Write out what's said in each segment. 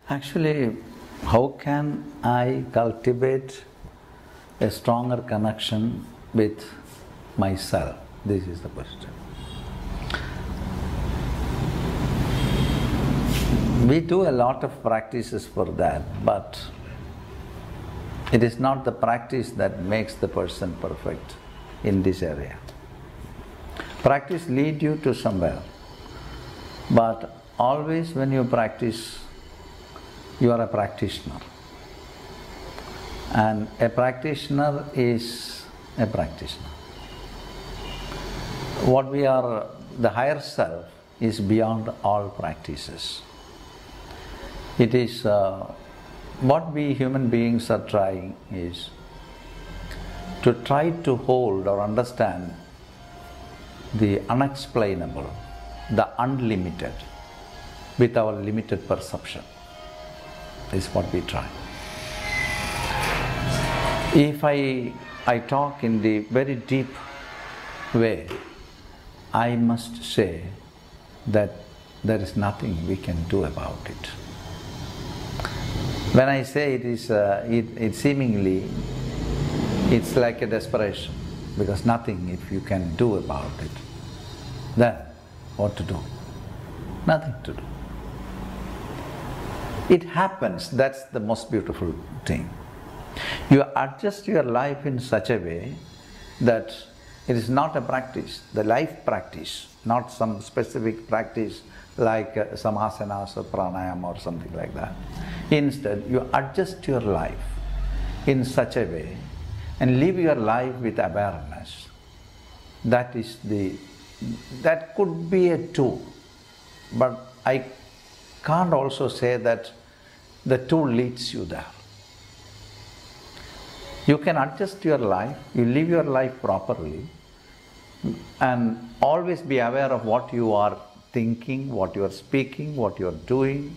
Actually, how can I cultivate a stronger connection with myself? This is the question. We do a lot of practices for that, but it is not the practice that makes the person perfect in this area. Practice leads you to somewhere, but always when you practice, you are a practitioner. And a practitioner is a practitioner. What we are, the higher self, is beyond all practices. It is what we human beings are trying is to try to hold or understand the unexplainable, the unlimited, with our limited perception. Is what we try. If I talk in the very deep way, I must say that there is nothing we can do about it. When I say it is, it seemingly, it's like a desperation, because nothing if you can do about it, then what to do? Nothing to do. It happens, that's the most beautiful thing. You adjust your life in such a way that it is not a practice, the life practice, not some specific practice like some asanas or pranayama or something like that. Instead, you adjust your life in such a way and live your life with awareness. That could be a tool, but I can't also say that the tool leads you there. You can adjust your life, you live your life properly, and always be aware of what you are thinking, what you are speaking, what you are doing,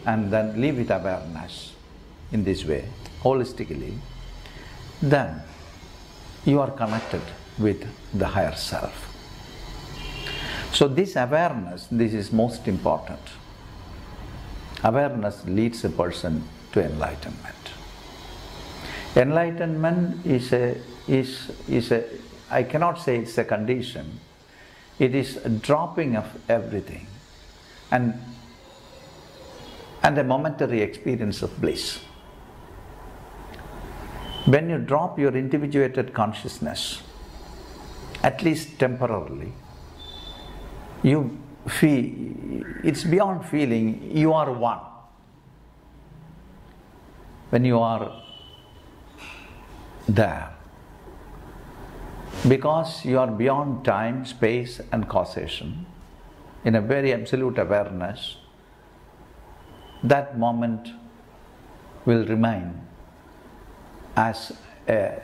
and then live with awareness in this way, holistically. Then you are connected with the higher self. So this awareness, this is most important. Awareness leads a person to enlightenment. Enlightenment is a I cannot say it's a condition. It is a dropping of everything and a momentary experience of bliss. When you drop your individuated consciousness, at least temporarily, you feel, it's beyond feeling, you are one. When you are there, because you are beyond time, space and causation, in a very absolute awareness, that moment will remain as an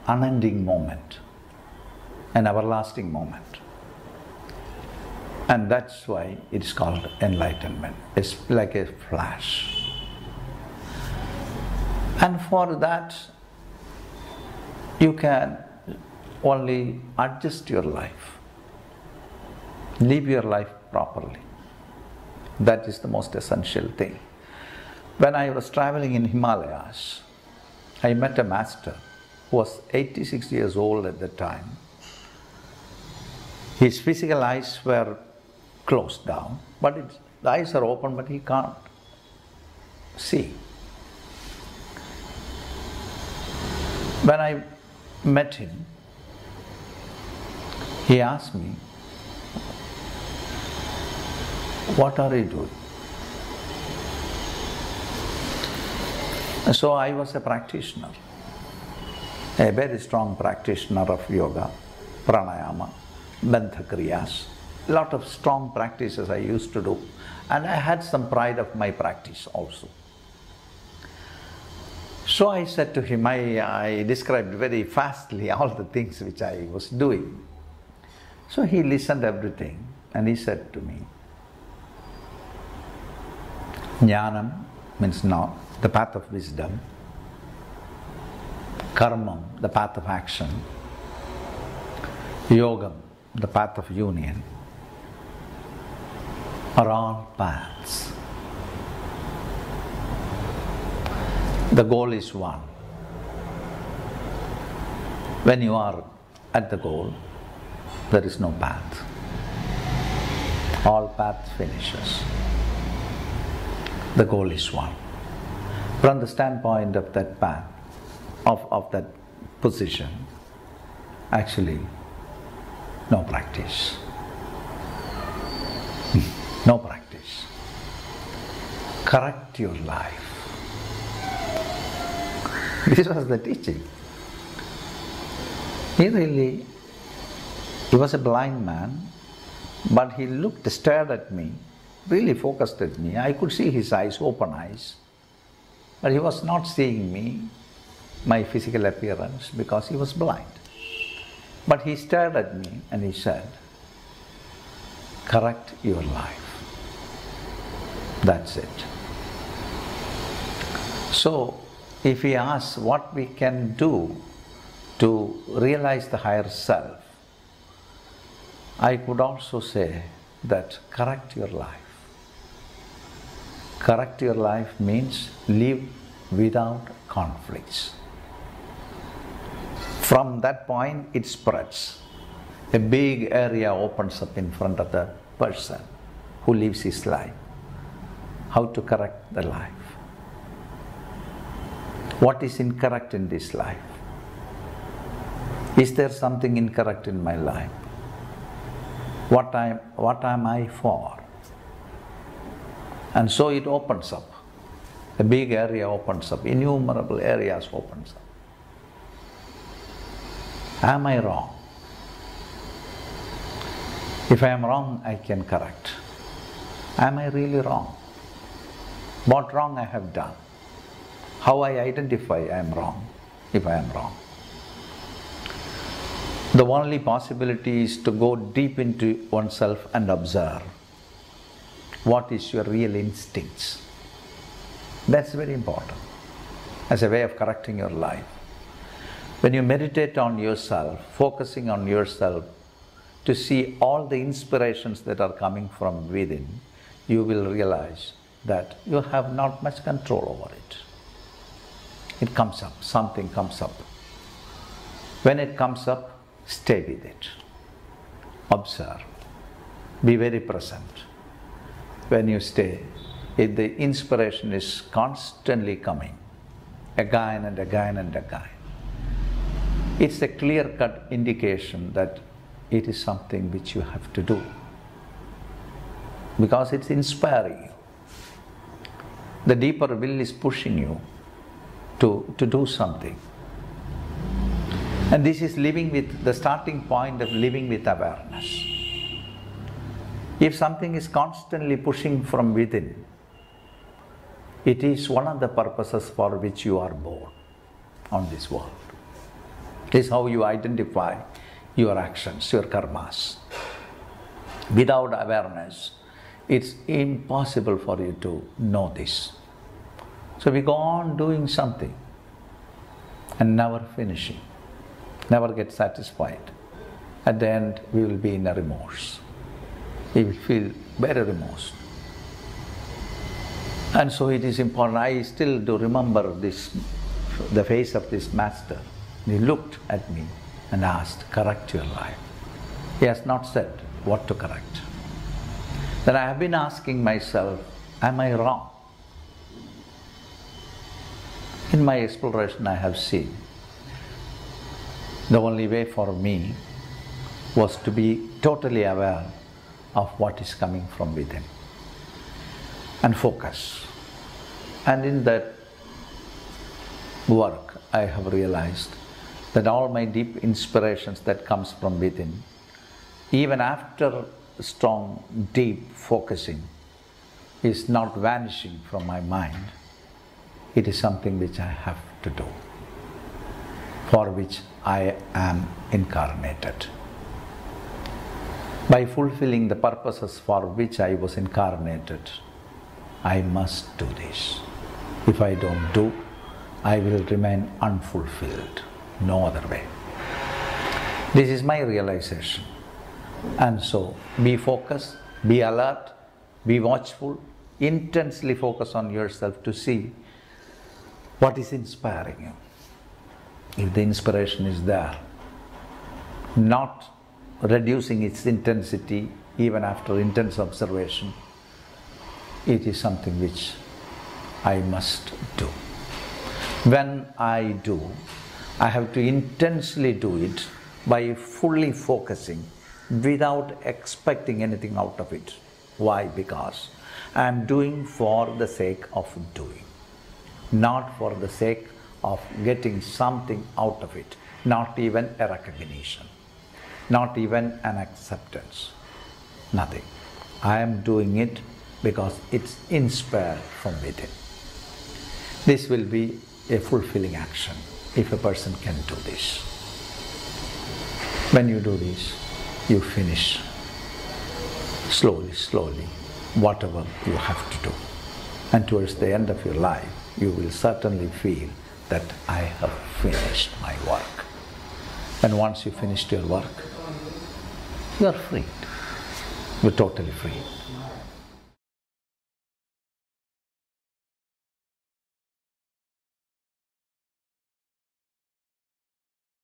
unending moment, an everlasting moment. And that's why it's called enlightenment. It's like a flash. And for that, you can only adjust your life. Live your life properly. That is the most essential thing. When I was traveling in Himalayas, I met a master who was 86 years old at the time. His physical eyes were closed down, but the eyes are open, but he can't see. When I met him, he asked me, "What are you doing?" So I was a practitioner, a very strong practitioner of yoga, pranayama, bandha kriyas. A lot of strong practices I used to do, and I had some pride of my practice also. So I said to him, I described very fastly all the things which I was doing. So he listened everything and he said to me, Jnanam means not the path of wisdom, karmam, the path of action, yogam, the path of union, are all paths. The goal is one. When you are at the goal, there is no path. All path finishes. The goal is one. From the standpoint of that path, of that position, actually, no practice. No practice. Correct your life. This was the teaching. He was a blind man, but he stared at me, really focused at me. I could see his eyes, open eyes, but he was not seeing me, my physical appearance, because he was blind. But he stared at me and he said, correct your life. That's it. So, if he asks what we can do to realize the higher self, I could also say that correct your life. Correct your life means live without conflicts. From that point, it spreads. A big area opens up in front of the person who lives his life. How to correct the life? What is incorrect in this life? Is there something incorrect in my life? What am I for? And so it opens up. A big area opens up, innumerable areas opens up. Am I wrong? If I am wrong, I can correct. Am I really wrong? What wrong I have done? How I identify I am wrong, if I am wrong? The only possibility is to go deep into oneself and observe. What is your real instincts? That's very important as a way of correcting your life. When you meditate on yourself, focusing on yourself to see all the inspirations that are coming from within, you will realize that you have not much control over it. It comes up, something comes up. When it comes up, stay with it. Observe. Be very present. When you stay, if the inspiration is constantly coming, again and again and again, it's a clear-cut indication that it is something which you have to do, because it's inspiring you. The deeper will is pushing you to do something. And this is living with the starting point of living with awareness. If something is constantly pushing from within, it is one of the purposes for which you are born on this world. It is how you identify your actions, your karmas. Without awareness, it's impossible for you to know this. So we go on doing something and never finishing, never get satisfied. At the end, we will be in a remorse. We will feel very remorse. And so it is important. I still do remember the face of this master. He looked at me and asked, correct your life. He has not said what to correct. Then I have been asking myself, am I wrong? In my exploration, I have seen the only way for me was to be totally aware of what is coming from within and focus. And in that work, I have realized that all my deep inspirations that comes from within, even after strong, deep focusing, is not vanishing from my mind. It is something which I have to do, for which I am incarnated. By fulfilling the purposes for which I was incarnated, I must do this. If I don't do, I will remain unfulfilled. No other way. This is my realization. And so, be focused, be alert, be watchful, intensely focus on yourself to see What is inspiring you? If the inspiration is there, not reducing its intensity even after intense observation, it is something which I must do. When I do, I have to intensely do it by fully focusing without expecting anything out of it. Why? Because I am doing for the sake of doing, not for the sake of getting something out of it, not even a recognition, not even an acceptance, nothing. I am doing it because it's inspired from within. This will be a fulfilling action if a person can do this. When you do this, you finish slowly, whatever you have to do. And towards the end of your life, you will certainly feel that I have finished my work. And once you finished your work, you are free. You're totally free.